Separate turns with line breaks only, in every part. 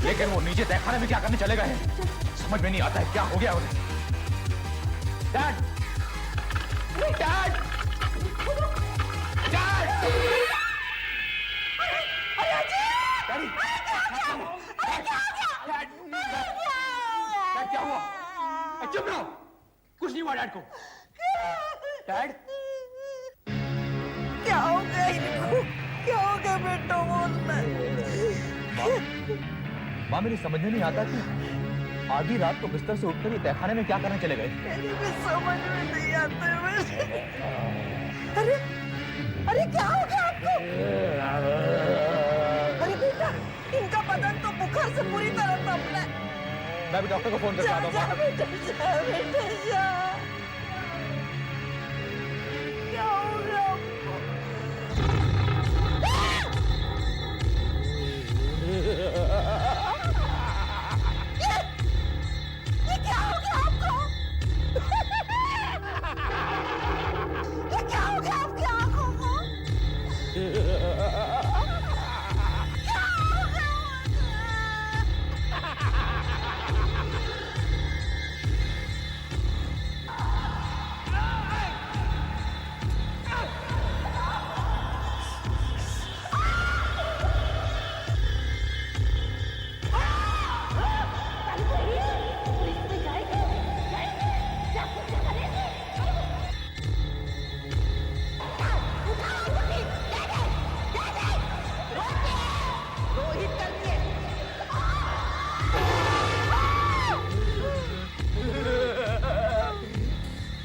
लेकिन वो नीचे तहखाने में क्या करने चले गए हैं समझ में नहीं आता है। क्या हो गया उन्हें? Dad! Dad! Dad! Daddy! Dad क्या हुआ? चुप रहो, कुछ नहीं हुआ डैड को। डैड?
क्या हो गया इनको? क्या हो गया बेटा? बोलना।
माँ मेरी समझ में नहीं आता कि आधी रात को बिस्तर से उठकर ये तहखाने में क्या करने चले गए।
मेरी भी समझ में नहीं आता है। अरे अरे क्या हो गया आपको? अरे बेटा इनका बदन तो बुखार से पूरी तरह तपना है।
मैं भी डॉक्टर को फोन करता हूँ।
जा बेटा जा बेटा जा। क्या हो गया आपको? ये क्या हो गया आपको? ये क्या हो गया आपकी आंखों को? क्या हो गया?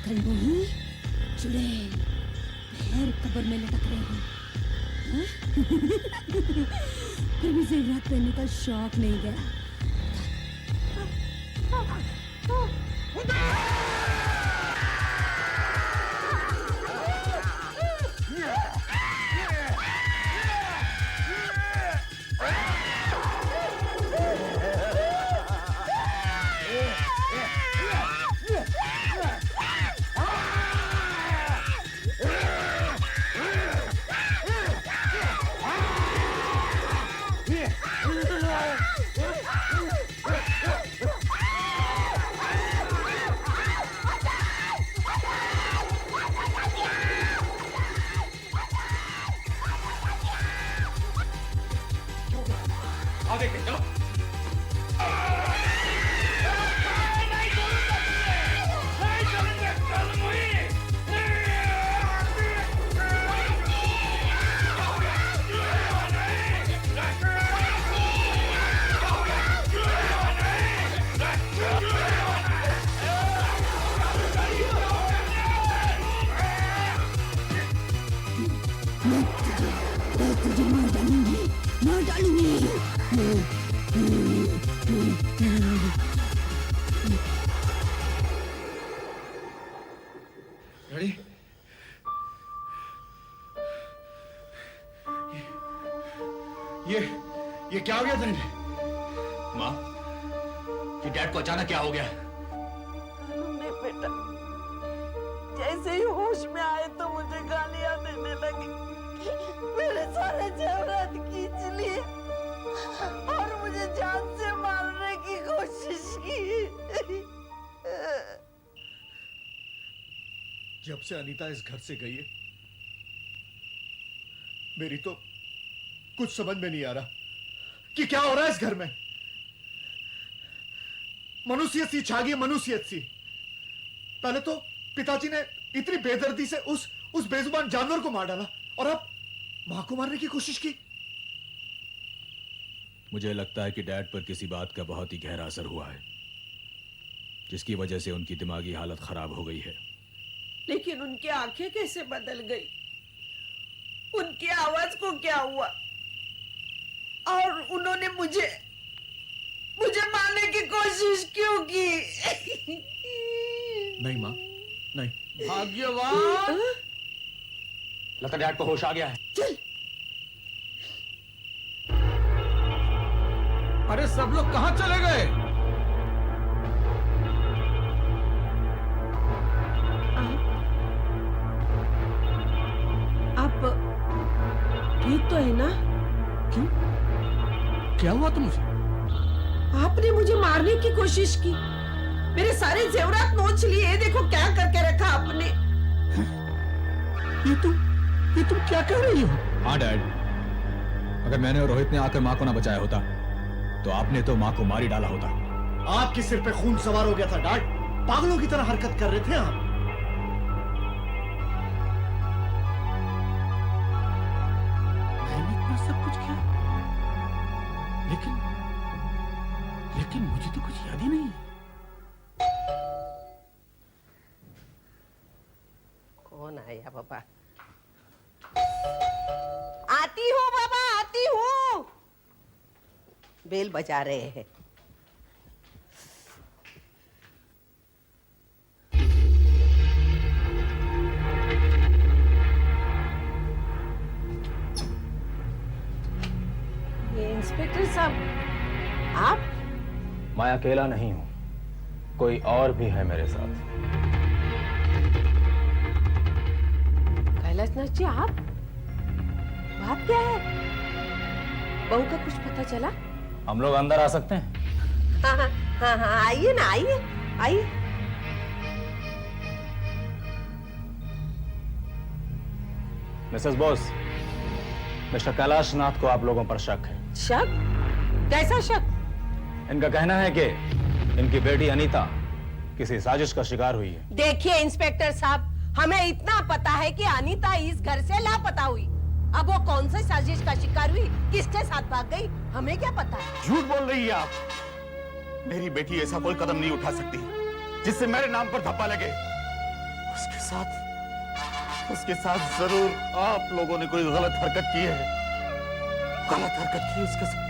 कलबोही चुड़ैल पैर कब्र में लटक रहे हैं। हाँ? फिर भी जेवरात पहनने का शौक नहीं गया।
आगे चलो।
तुझे मार डालूंगी, मार डालूंगी।
डैडी, ये क्या हो गया तेरे?
माँ, ये डैड को अचानक क्या हो गया?
मालूम नहीं बेटा। जैसे ही होश में आए तो मुझे गालियां देने लगे। मेरे सारे जेवरात खींच लिए और मुझे जान से मारने की कोशिश की।
जब से अनीता इस घर से गई है मेरी तो कुछ समझ में नहीं आ रहा कि क्या हो रहा है इस घर में। मनुष्यत सी छा गई, मनुष्यत सी। पहले तो पिताजी ने इतनी बेदर्दी से उस बेजुबान जानवर को मार डाला और अब मां को मारने की कोशिश की।
मुझे लगता है कि डैड पर किसी बात का बहुत ही गहरा असर हुआ है जिसकी वजह से उनकी दिमागी हालत खराब हो गई है।
लेकिन उनकी आंखें कैसे बदल गई? उनकी आवाज को क्या हुआ? और उन्होंने मुझे मारने की कोशिश क्यों की?
नहीं मां, नहीं।
भाग्यवान! लगता डैड को होश आ गया है।
चल।
अरे सब लोग कहां चले गए?
आप ठीक तो है ना?
क्यों? क्या हुआ तुमसे?
आपने मुझे मारने की कोशिश की, मेरे सारे जेवरात नोच लिए। देखो क्या करके रखा आपने।
ये तुम क्या कह रही हो?
हाँ डैड, अगर मैंने और रोहित ने आकर माँ को ना बचाया होता तो आपने तो माँ को मार ही डाला होता।
आपके सिर पे खून सवार हो गया था डैड। पागलों की तरह हरकत कर रहे थे आप। मैंने इतना सब कुछ किया, लेकिन मुझे तो कुछ याद ही नहीं है।
कौन आया बाबा? आती हूँ बाबा, आती हूँ। बेल बजा रहे हैं। ये इंस्पेक्टर साहब, आप?
मैं अकेला नहीं हूं, कोई और भी है मेरे साथ।
कैलाशनाथ जी, आप? बात क्या है? बहू का कुछ पता चला?
हम लोग अंदर आ सकते हैं?
हाँ हाँ हाँ हाँ, आइए ना, आइए आइए।
मिसेस बोस, मिस्टर कैलाशनाथ को आप लोगों पर शक है।
शक? कैसा शक?
इनका कहना है कि इनकी बेटी अनीता किसी साजिश का शिकार हुई है।
देखिए इंस्पेक्टर साहब, हमें इतना पता है कि अनीता इस घर से लापता हुई। अब वो कौन सी साजिश का शिकार हुई, किसके साथ भाग गई, हमें क्या पता है।
झूठ बोल रही है आप। मेरी बेटी ऐसा कोई कदम नहीं उठा सकती जिससे मेरे नाम पर धब्बा लगे। उसके साथ जरूर आप लोगों ने कोई गलत हरकत की है। गलत हरकत की उसके साथ।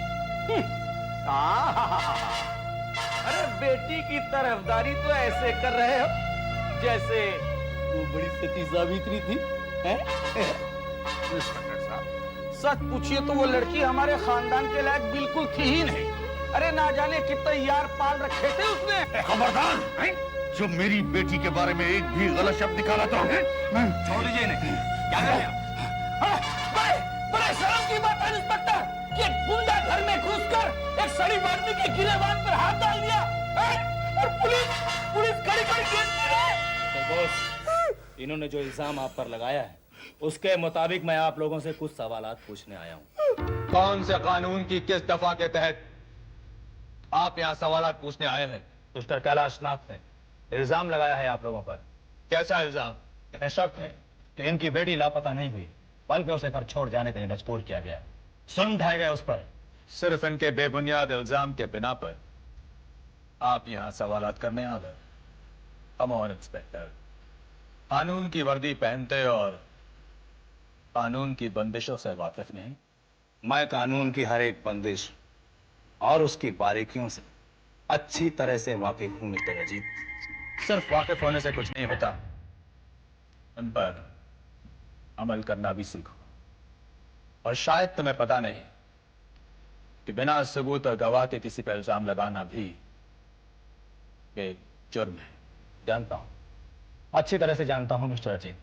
अरे बेटी की तरफदारी तो ऐसे कर रहे हो जैसे वो बड़ी सती सावित्री थी, हैं? इंस्पेक्टर साहब, सच पूछिए तो वो लड़की हमारे खानदान के लायक बिल्कुल थी ही नहीं। अरे ना जाने कितने यार पाल रखे थे उसने।
खबरदार, जो मेरी बेटी के बारे में एक भी गलत शब्द निकाला तो
छोड़ दीजिए इन्हें। क्या कर रहे हो? बड़े शर्म की बात है इंस्पेक्टर कि एक गुंडा घर में घुसकर एक शरीफ आदमी के गिरेबान पर हाथ डाल दिया, और पुलिस खड़ी खड़ी देखती रही।
तो बॉस, इन्होंने जो इल्जाम आप पर लगाया है उसके मुताबिक मैं आप लोगों से कुछ सवालात पूछने आया हूँ।
कौन से कानून की किस दफा के तहत आप यहाँ सवालात पूछने आए हैं?
मिस्टर कैलाशनाथ ने इल्जाम लगाया है आप लोगों पर।
कैसा इल्जाम?
इन्हें शक है कि इनकी बेटी लापता नहीं हुई, बल्कि उसे घर छोड़ जाने के लिए मजबूर किया गया, सुन ढाए गए उस पर।
सिर्फ इनके बेबुनियाद इल्जाम के बिना पर आप यहाँ सवालात करने आ गए। कम ऑन इंस्पेक्टर, कानून की वर्दी पहनते और कानून की बंदिशों से वाकिफ नहीं।
मैं कानून की हर एक बंदिश और उसकी बारीकियों से अच्छी तरह से वाकिफ हूं मिस्टर अजीत।
सिर्फ वाकिफ होने से कुछ नहीं होता, उन पर अमल करना भी सीखो। और शायद तुम्हें पता नहीं कि बिना सबूत और गवाह के किसी पर इल्जाम लगाना भी एक जुर्म है।
जानता हूं, अच्छी तरह से जानता हूं मिस्टर अजीत,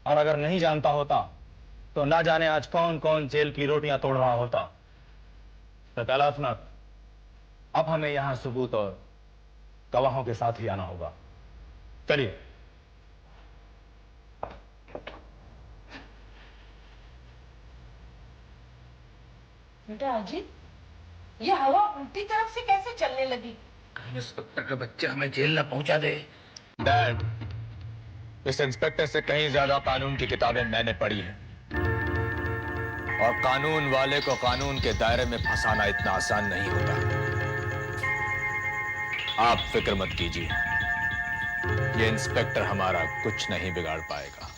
और अगर नहीं जानता होता तो ना जाने आज कौन कौन जेल की रोटियां तोड़ रहा होता। तो कैलाशनाथ, अब हमें यहां सबूत और गवाहों के साथ ही आना होगा। चलिए।
बेटा अजीत, ये हवा उल्टी तरफ से कैसे चलने लगी?
इंस्पेक्टर के बच्चे हमें जेल न पहुंचा दे।
डैड, इस इंस्पेक्टर से कहीं ज्यादा कानून की किताबें मैंने पढ़ी हैं, और कानून वाले को कानून के दायरे में फंसाना इतना आसान नहीं होता। आप फिक्र मत कीजिए, ये इंस्पेक्टर हमारा कुछ नहीं बिगाड़ पाएगा।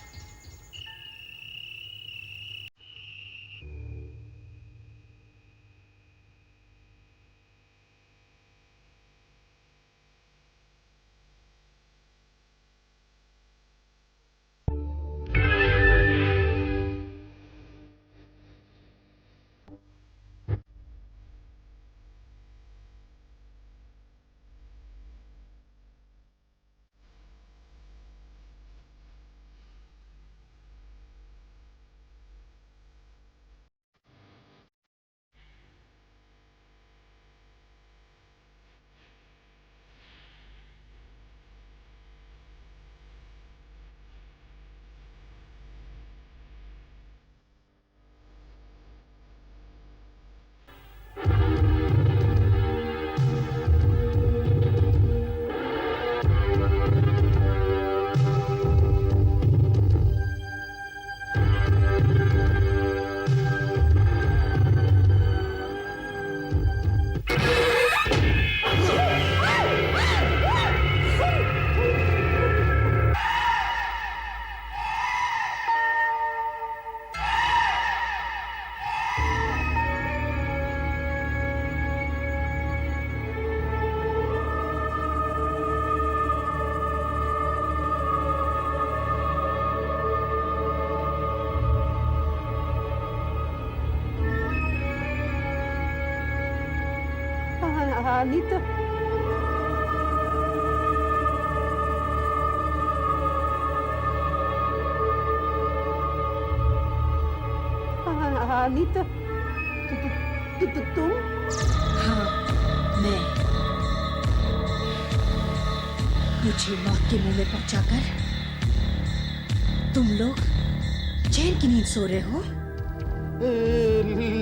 अनीता अनीता तुम
हाँ मैं। मुझे मौत के मुंह में पहुंचाकर तुम लोग चैन की नींद सो रहे हो।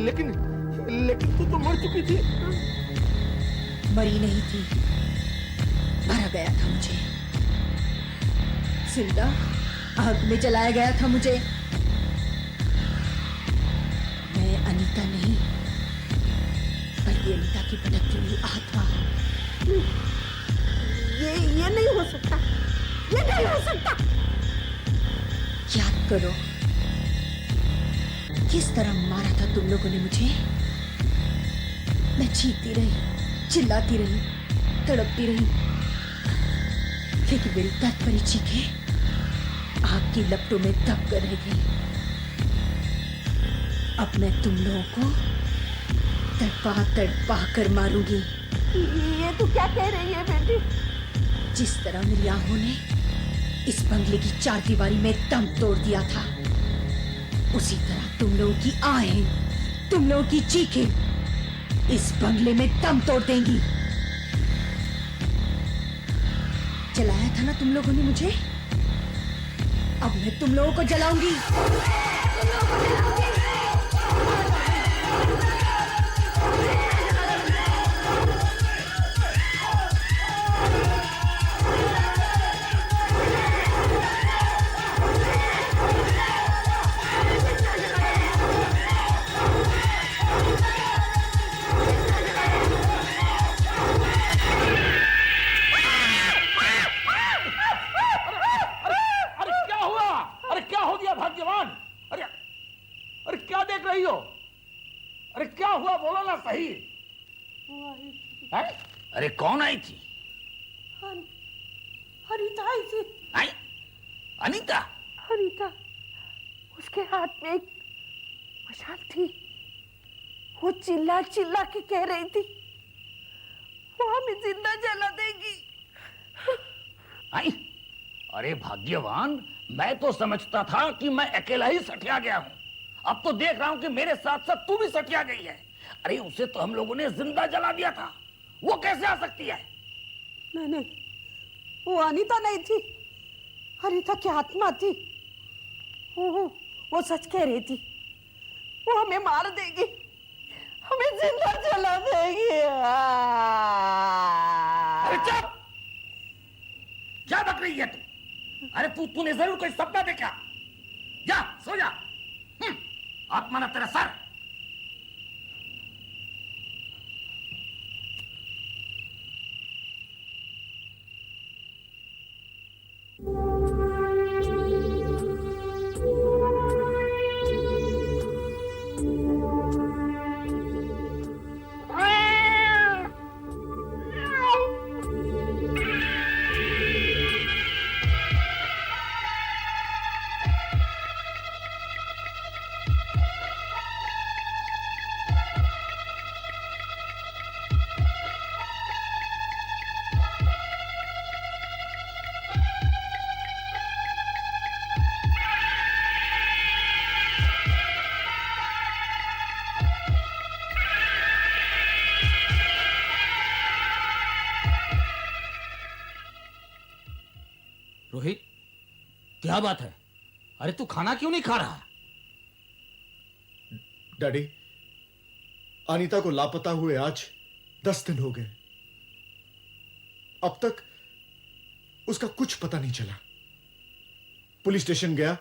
लेकिन लेकिन तू तो मर चुकी थी।
मरी नहीं थी, मारा गया था मुझे, जिंदा आग में जलाया गया था मुझे। मैं अनीता नहीं, बल्कि अनीता की भटकती हुई आत्मा।
ये नहीं हो सकता, ये नहीं हो सकता।
याद करो किस तरह मारा था तुम लोगों ने मुझे। मैं चीखती रही, चिल्लाती रही, तड़पती रही, लेकिन मेरी दर्द भरी चीखें आग की लपटों में दब कर रह गई। अब मैं तुम लोगों को तड़पा तड़पा कर मारूंगी।
ये तू क्या कह रही है बेटी?
जिस तरह मेरी आंखों ने इस बंगले की चार दीवारी में दम तोड़ दिया था, उसी तरह तुम लोगों की आहें, तुम लोगों की चीखें इस बंगले में दम तोड़ देंगी। जलाया था ना तुम लोगों ने मुझे, अब मैं तुम लोगों को जलाऊंगी।
अरे क्या हुआ? अरे क्या हो गया भाग्यवान? अरे अरे क्या देख रही हो? अरे क्या हुआ, बोलो ना सही। है? अरे कौन आई थी?
अनीता आई थी।
आई? अनीता?
अनीता, उसके हाथ में एक मशाल थी। वो चिल्ला चिल्ला के कह रही थी वो हमें जिंदा जला देगी।
आई? अरे भाग्यवान, मैं तो समझता था कि मैं अकेला ही सठिया गया हूं। अब तो देख रहा हूं कि मेरे साथ साथ तू भी सठिया गई है। अरे उसे तो हम लोगों ने जिंदा जला दिया था, वो कैसे आ सकती है?
नहीं, वो अनीता नहीं थी, अनीता की आत्मा थी। वो सच कह रही थी, वो हमें मार देगी, हमें जिंदा जला देगी।
अरे चुप! क्या बक रही है तू? अरे तूने जरूर कोई सपना देखा। जा सो जा। आत्मा ना तेरा सर। रोहित, क्या बात है? अरे तू खाना क्यों नहीं खा रहा?
डैडी, अनीता को लापता हुए आज 10 दिन हो गए। अब तक उसका कुछ पता नहीं चला। पुलिस स्टेशन गया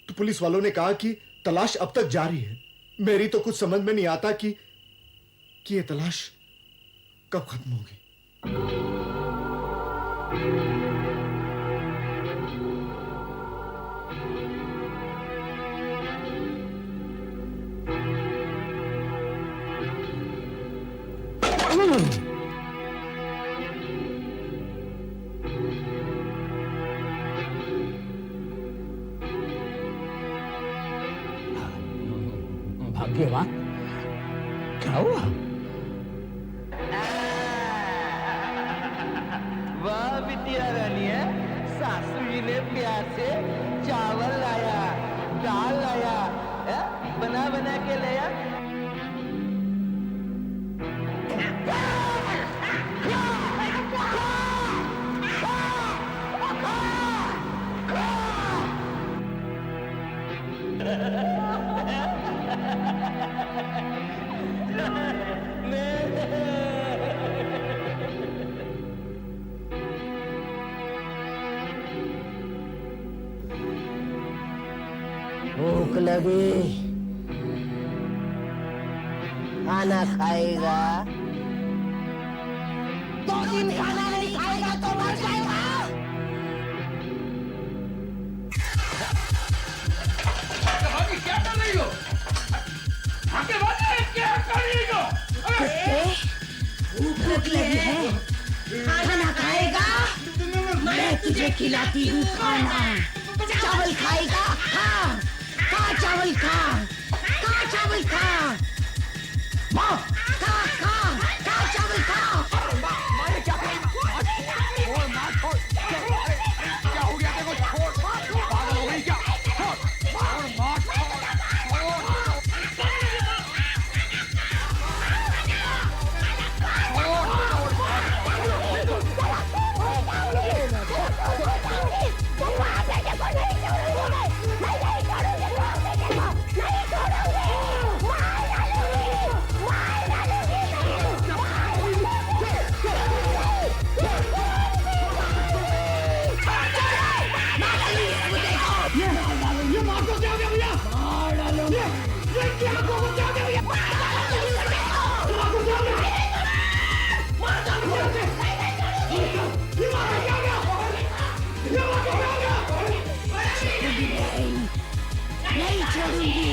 तो पुलिस वालों ने कहा कि तलाश अब तक जारी है। मेरी तो कुछ समझ में नहीं आता कि ये तलाश कब खत्म होगी।
भाग्यवान, क्या हुआ? दिया रानी है। सासू जी ने प्यार से चावल लाया, दाल लाया, है? बना बना के लाया।
भूख लगी, खाना खाएगा? 2 दिन खाना नहीं खाएगा तो मर जाएगा।
क्या कर रही हो? क्या कर रही हो?
भूख लगी है, खाना खाएगा? मैं तुझे खिलाती हूँ खाना। चावल खाएगा? हाँ, खा चावल खा, खा चावल खा, माँ खा खा खा चावल खा।
क्या हो गया देखो, छोड़, पागल हो गई क्या? छोड़, छोड़, माँ,
नहीं छोड़ूंगी।